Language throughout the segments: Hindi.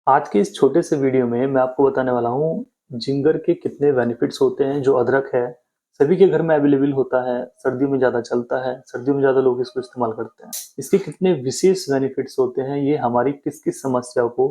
आज के इस छोटे से वीडियो में मैं आपको बताने वाला हूँ जिंगर के कितने बेनिफिट्स होते हैं। जो अदरक है सभी के घर में अवेलेबल होता है, सर्दियों में ज़्यादा चलता है, सर्दियों में ज़्यादा लोग इसको इस्तेमाल करते हैं। इसके कितने विशेष बेनिफिट्स होते हैं, ये हमारी किस किस समस्या को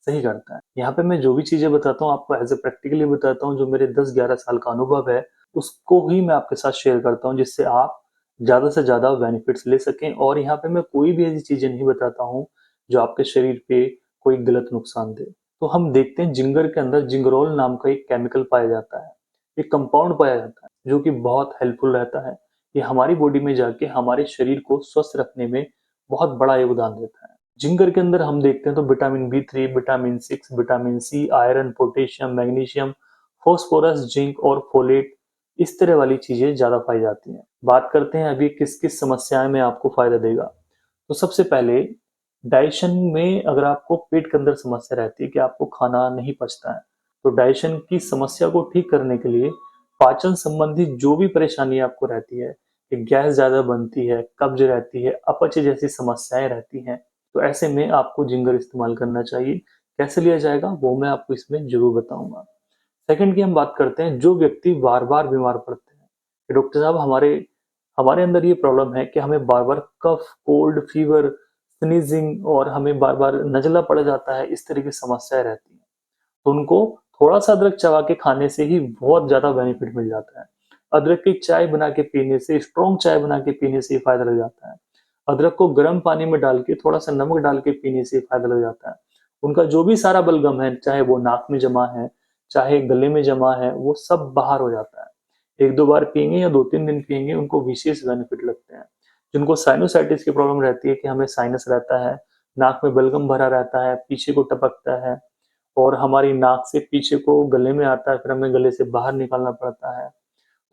सही करता है। यहाँ पे मैं जो भी चीज़ें बताता हूँ आपको एज ए प्रैक्टिकली बताता हूँ। जो मेरे 10-11 साल का अनुभव है उसको ही मैं आपके साथ शेयर करता हूँ, जिससे आप ज़्यादा से ज़्यादा बेनिफिट्स ले सकें। और यहाँ पे मैं कोई भी ऐसी चीज़ें नहीं बताता हूँ जो आपके शरीर पे कोई गलत नुकसान दे। तो हम देखते हैं जिंगर के अंदर जिंगरोल नाम का एक केमिकल पाया जाता है, एक कंपाउंड पाया जाता है जो कि बहुत हेल्पफुल रहता है। ये हमारी बॉडी में जाके हमारे शरीर को स्वस्थ रखने में बहुत बड़ा योगदान देता है। जिंगर के अंदर हम देखते हैं तो vitamin B 3, vitamin 6, vitamin C, iron, potassium, magnesium, phosphorus, zinc और फोलेट, इस तरह वाली चीजें ज्यादा पाई जाती हैं। बात करते हैं अभी किस किस समस्याएं में आपको फायदा देगा। तो सबसे पहले डाइजेशन में अगर आपको पेट के अंदर समस्या रहती है कि आपको खाना नहीं पचता है, तो डाइजेशन की समस्या को ठीक करने के लिए पाचन संबंधी जो भी परेशानी आपको रहती है कि गैस ज्यादा बनती है, कब्ज रहती है, अपच जैसी समस्याएं रहती हैं, तो ऐसे में आपको जिंगर इस्तेमाल करना चाहिए। कैसे लिया जाएगा वो मैं आपको इसमें जरूर बताऊंगा। सेकंड की हम बात करते हैं जो व्यक्ति बार बार बीमार पड़ते हैं कि डॉक्टर साहब हमारे हमारे अंदर ये प्रॉब्लम है कि हमें बार बार कफ, कोल्ड, फीवर, स्नीजिंग और हमें बार बार नजला पड़ जाता है, इस तरह की समस्याएं रहती हैं। तो उनको थोड़ा सा अदरक चबा के खाने से ही बहुत ज्यादा बेनिफिट मिल जाता है। अदरक की चाय बना के पीने से, स्ट्रॉन्ग चाय बना के पीने से फायदा लग जाता है। अदरक को गर्म पानी में डाल के थोड़ा सा नमक डाल के पीने से फायदा लग जाता है। उनका जो भी सारा बलगम है, चाहे वो नाक में जमा है, चाहे गले में जमा है, वो सब बाहर हो जाता है। एक दो बार पियेंगे या 2-3 दिन पियेंगे, उनको विशेष बेनिफिट लगते हैं। जिनको साइनोसाइटिस की प्रॉब्लम रहती है कि हमें साइनस रहता है, नाक में बलगम भरा रहता है, पीछे को टपकता है और हमारी नाक से पीछे को गले में आता है, फिर हमें गले से बाहर निकालना पड़ता है।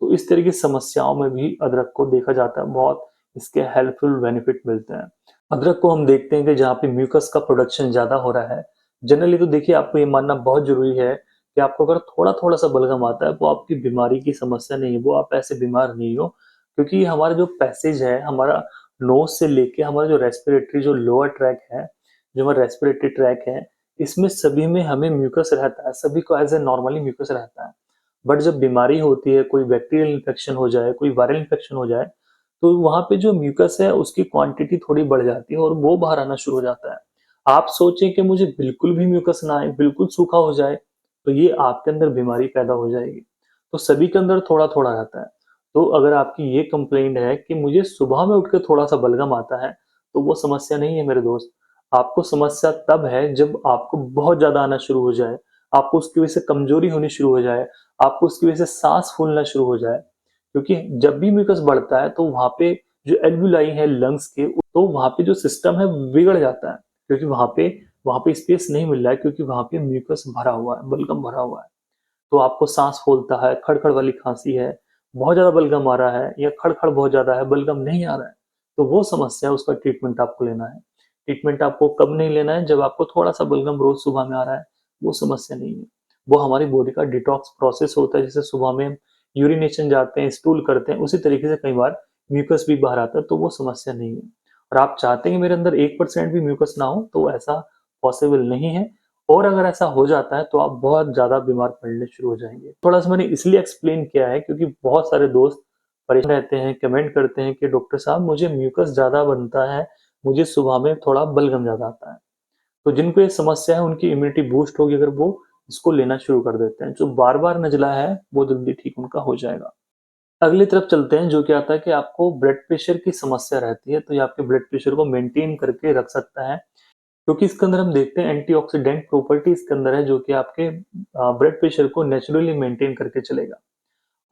तो इस तरह की समस्याओं में भी अदरक को देखा जाता है, बहुत इसके हेल्पफुल बेनिफिट मिलते हैं। अदरक को हम देखते हैं कि जहाँ पे म्यूकस का प्रोडक्शन ज्यादा हो रहा है, जनरली तो देखिए आपको ये मानना बहुत जरूरी है कि आपको अगर थोड़ा थोड़ा सा बलगम आता है वो आपकी बीमारी की समस्या नहीं है, वो आप ऐसे बीमार नहीं हो। क्योंकि हमारा जो पैसेज है, हमारा नोज से लेके हमारा जो रेस्पिरेटरी जो लोअर ट्रैक है, जो हमारा रेस्पिरेटरी ट्रैक है, इसमें सभी में हमें म्यूकस रहता है, सभी को एज ए नॉर्मली म्यूकस रहता है। बट जब बीमारी होती है, कोई बैक्टीरियल इन्फेक्शन हो जाए, कोई वायरल इन्फेक्शन हो जाए, तो वहां पे जो म्यूकस है उसकी क्वांटिटी थोड़ी बढ़ जाती है और वो बाहर आना शुरू हो जाता है। आप सोचें कि मुझे बिल्कुल भी म्यूकस ना आए, बिल्कुल सूखा हो जाए, तो ये आपके अंदर बीमारी पैदा हो जाएगी। तो सभी के अंदर थोड़ा थोड़ा रहता है। तो अगर आपकी ये कंप्लेंट है कि मुझे सुबह में उठकर थोड़ा सा बलगम आता है, तो वो समस्या नहीं है मेरे दोस्त। आपको समस्या तब है जब आपको बहुत ज्यादा आना शुरू हो जाए, आपको उसकी वजह से कमजोरी होनी शुरू हो जाए, आपको उसकी वजह से सांस फूलना शुरू हो जाए। क्योंकि जब भी म्यूकस बढ़ता है तो वहां पे जो एल्वुलाई है लंग्स के, तो वहां पे जो सिस्टम है बिगड़ जाता है। क्योंकि वहां पे स्पेस नहीं मिल रहा है, क्योंकि वहां पे म्यूकस भरा हुआ है, बलगम भरा हुआ है। तो आपको सांस फूलता है, खड़खड़ वाली खांसी है, बहुत ज्यादा बलगम आ रहा है, या खड़खड़ बहुत ज्यादा है, बलगम नहीं आ रहा है, तो वो समस्या है, उसका ट्रीटमेंट आपको लेना है। ट्रीटमेंट आपको कब नहीं लेना है, जब आपको थोड़ा सा बलगम रोज सुबह में आ रहा है, वो समस्या नहीं है। वो हमारी बॉडी का डिटॉक्स प्रोसेस होता है। जैसे सुबह में यूरिनेशन जाते हैं, स्टूल करते हैं, उसी तरीके से कई बार म्यूकस भी बाहर आता है, तो वो समस्या नहीं है। और आप चाहते हैं कि मेरे अंदर 1% भी म्यूकस ना हो, तो ऐसा पॉसिबल नहीं है। और अगर ऐसा हो जाता है तो आप बहुत ज्यादा बीमार पड़ने शुरू हो जाएंगे। थोड़ा सा मैंने इसलिए एक्सप्लेन किया है क्योंकि बहुत सारे दोस्त परेशान रहते हैं, कमेंट करते हैं कि डॉक्टर साहब मुझे म्यूकस ज्यादा बनता है, मुझे सुबह में थोड़ा बलगम ज्यादा आता है। तो जिनको ये समस्या है उनकी इम्यूनिटी बूस्ट होगी अगर वो इसको लेना शुरू कर देते हैं। जो बार बार नजला है वो जल्दी ठीक उनका हो जाएगा। अगली तरफ चलते हैं, जो क्या आता है कि आपको ब्लड प्रेशर की समस्या रहती है, तो ये आपके ब्लड प्रेशर को मेंटेन करके रख सकता है। क्योंकि इसके अंदर हम देखते हैं एंटीऑक्सीडेंट प्रॉपर्टी इसके अंदर है, जो कि आपके ब्लड प्रेशर को नेचुरली मेंटेन करके चलेगा।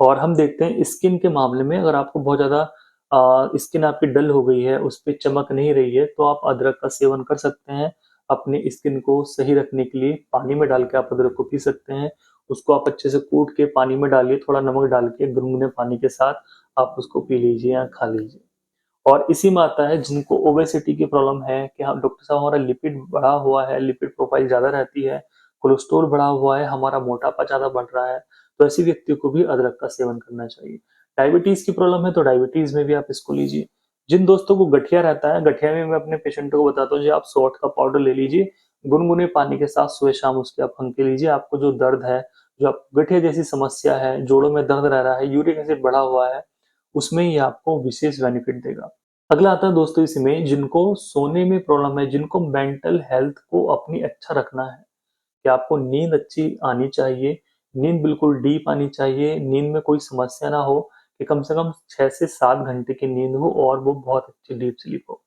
और हम देखते हैं स्किन के मामले में, अगर आपको बहुत ज्यादा स्किन आपकी डल हो गई है, उस पर चमक नहीं रही है, तो आप अदरक का सेवन कर सकते हैं। अपनी स्किन को सही रखने के लिए पानी में डाल के आप अदरक को पी सकते हैं। उसको आप अच्छे से कूट के पानी में डालिए, थोड़ा नमक डाल के गुनगुने पानी के साथ आप उसको पी लीजिए या खा लीजिए। और इसी में आता है जिनको ओबेसिटी की प्रॉब्लम है कि हाँ डॉक्टर साहब हमारा लिपिड बढ़ा हुआ है, लिपिड प्रोफाइल ज्यादा रहती है, कोलेस्ट्रॉल बढ़ा हुआ है, हमारा मोटापा ज्यादा बढ़ रहा है, तो ऐसी व्यक्ति को भी अदरक का सेवन करना चाहिए। डायबिटीज की प्रॉब्लम है तो डायबिटीज में भी आप इसको लीजिए। जिन दोस्तों को गठिया रहता है, गठिया में मैं अपने पेशेंटों को बताता हूँ जी आप सौंठ का पाउडर ले लीजिए, गुनगुने पानी के साथ सुबह शाम उसके आप फंके लीजिए। आपको जो दर्द है, जो आप गठिया जैसी समस्या है, जोड़ों में दर्द रह रहा है, यूरिक एसिड बढ़ा हुआ है, उसमें ये आपको विशेष बेनिफिट देगा। अगला आता है दोस्तों इसमें जिनको सोने में प्रॉब्लम है, जिनको मेंटल हेल्थ को अपनी अच्छा रखना है, कि आपको नींद अच्छी आनी चाहिए, नींद बिल्कुल डीप आनी चाहिए, नींद में कोई समस्या ना हो, कि कम से कम 6 से 7 घंटे की नींद हो और वो बहुत अच्छी डीप स्लीप हो।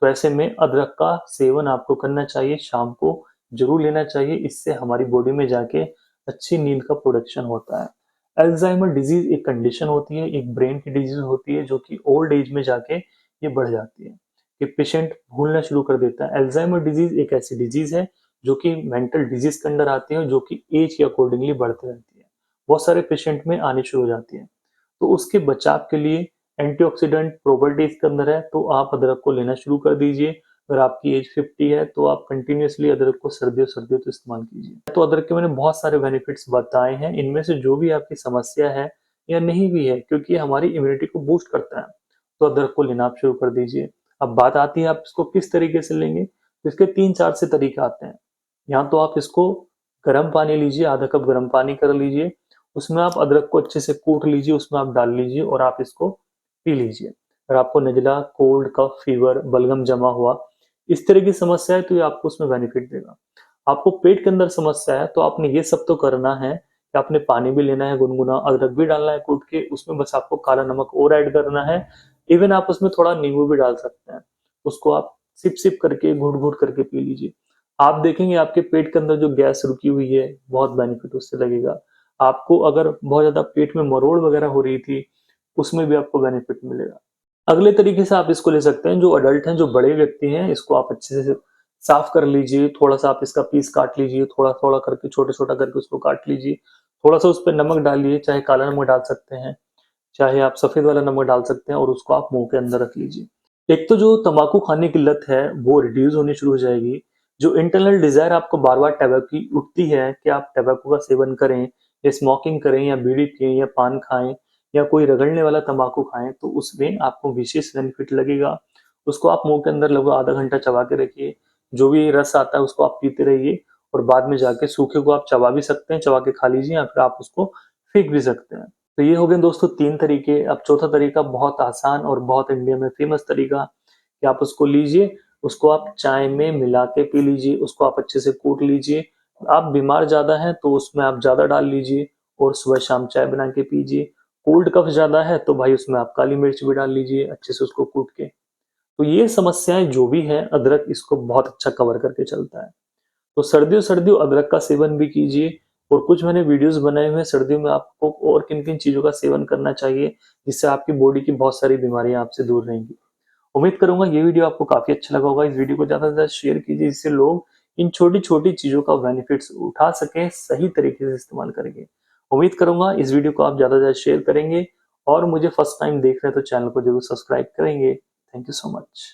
तो ऐसे में अदरक का सेवन आपको करना चाहिए, शाम को ज़रूर लेना चाहिए, इससे हमारी बॉडी में जाके अच्छी नींद का प्रोडक्शन होता है। अल्ज़ाइमर डिजीज़ एक कंडीशन होती है, एक ब्रेन की डिजीज़ होती है जो कि ओल्ड एज में जाके ये बढ़ जाती है, कि पेशेंट भूलना शुरू कर देता है। अल्ज़ाइमर डिजीज़ एक ऐसी डिजीज़ है जो कि मेंटल डिजीज़ के अंडर आती है, जो कि एज के अकॉर्डिंगली बढ़ती रहती है। बहुत सारे पेशेंट में आनी शुरू हो जाती है। तो उसके बचाव के लिए एंटीऑक्सीडेंट प्रॉपर्टी इसके अंदर है, तो आप अदरक को लेना शुरू कर दीजिए। अगर आपकी एज 50 है तो आप कंटिन्यूअसली अदरक को सर्दियों-सर्दियों तो इस्तेमाल कीजिए। तो अदरक के मैंने बहुत सारे बेनिफिट्स बताए हैं, इनमें से जो भी आपकी समस्या है या नहीं भी है, क्योंकि ये हमारी इम्यूनिटी को बूस्ट करता है, तो अदरक को लेना आप शुरू कर दीजिए। अब बात आती है आप इसको किस तरीके से लेंगे, तो इसके 3-4 से तरीके आते हैं। या तो आप इसको गर्म पानी लीजिए, आधा कप गर्म पानी कर लीजिए, उसमें आप अदरक को अच्छे से कूट लीजिए, उसमें आप डाल लीजिए और आप इसको पी लीजिए। अगर आपको नज़ला, कोल्ड, कफ, फीवर, बलगम जमा हुआ, इस तरह की समस्या है तो ये आपको उसमें बेनिफिट देगा। आपको पेट के अंदर समस्या है तो आपने ये सब तो करना है कि आपने पानी भी लेना है गुनगुना, अदरक भी डालना है कूट के, उसमें बस आपको काला नमक और ऐड करना है। इवन आप उसमें थोड़ा नींबू भी डाल सकते हैं। उसको आप सिप-सिप करके, घूँट-घूँट करके पी लीजिए। आप देखेंगे आपके पेट के अंदर जो गैस रुकी हुई है, बहुत बेनिफिट उससे लगेगा। आपको अगर बहुत ज़्यादा पेट में मरोड़ वगैरह हो रही थी, उसमें भी आपको बेनिफिट मिलेगा। अगले तरीके से आप इसको ले सकते हैं, जो अडल्ट हैं, जो बड़े व्यक्ति हैं, इसको आप अच्छे से साफ कर लीजिए, थोड़ा-सा आप इसका पीस काट लीजिए, थोड़ा-थोड़ा करके, छोटा-छोटा करके उसको काट लीजिए। थोड़ा-सा उस पे नमक डालिए, चाहे काला नमक डाल सकते हैं, चाहे आप सफ़ेद वाला नमक डाल सकते हैं और उसको आप मुँह के अंदर रख लीजिए। एक तो जो तम्बाकू खाने की लत है, वो रिड्यूस होनी शुरू हो जाएगी। जो इंटरनल डिज़ायर आपको बार-बार टबैको की उठती है कि आप टबैको का सेवन करें या स्मोकिंग करें या बीड़ी पिएँ या पान खाएँ या कोई रगड़ने वाला तम्बाकू खाएँ, तो उसमें आपको विशेष बेनिफिट लगेगा। उसको आप मुँह के अंदर लगभग आधा घंटा चबा के रखिए। जो भी रस आता है उसको आप पीते रहिए और बाद में जाके सूखे को आप चबा भी सकते हैं, चबा के खा लीजिए या फिर आप उसको फेंक भी सकते हैं। तो ये हो गए दोस्तों 3 तरीके। अब चौथा तरीका बहुत आसान और बहुत इंडिया में फेमस तरीका, कि आप उसको लीजिए, उसको आप चाय में मिला के पी लीजिए, उसको आप अच्छे से कूट लीजिए। आप बीमार ज़्यादा हैं तो उसमें आप ज़्यादा डाल लीजिए और सुबह-शाम चाय बना के पीजिए। कोल्ड कफ ज़्यादा है तो भाई उसमें आप काली मिर्च भी डाल लीजिए अच्छे से उसको कूट के। तो ये समस्याएँ जो भी हैं, अदरक इसको बहुत अच्छा कवर करके चलता है। तो सर्दियों-सर्दियों अदरक का सेवन भी कीजिए और कुछ मैंने वीडियोज़ बनाए हुए हैं सर्दियों में आपको और किन-किन चीज़ों का सेवन करना चाहिए, जिससे आपकी बॉडी की बहुत सारी बीमारियाँ आपसे दूर रहेंगी। उम्मीद करूँगा ये वीडियो आपको काफ़ी अच्छा लगा होगा। इस वीडियो को ज़्यादा से ज़्यादा शेयर कीजिए, जिससे लोग इन छोटी-छोटी चीज़ों का बेनिफिट्स उठा सकें, सही तरीके से इस्तेमाल करेंगे। उम्मीद करूँगा इस वीडियो को आप ज़्यादा से ज़्यादा शेयर करेंगे और मुझे फर्स्ट टाइम देख रहे हैं तो चैनल को ज़रूर सब्सक्राइब करेंगे। Thank you so much.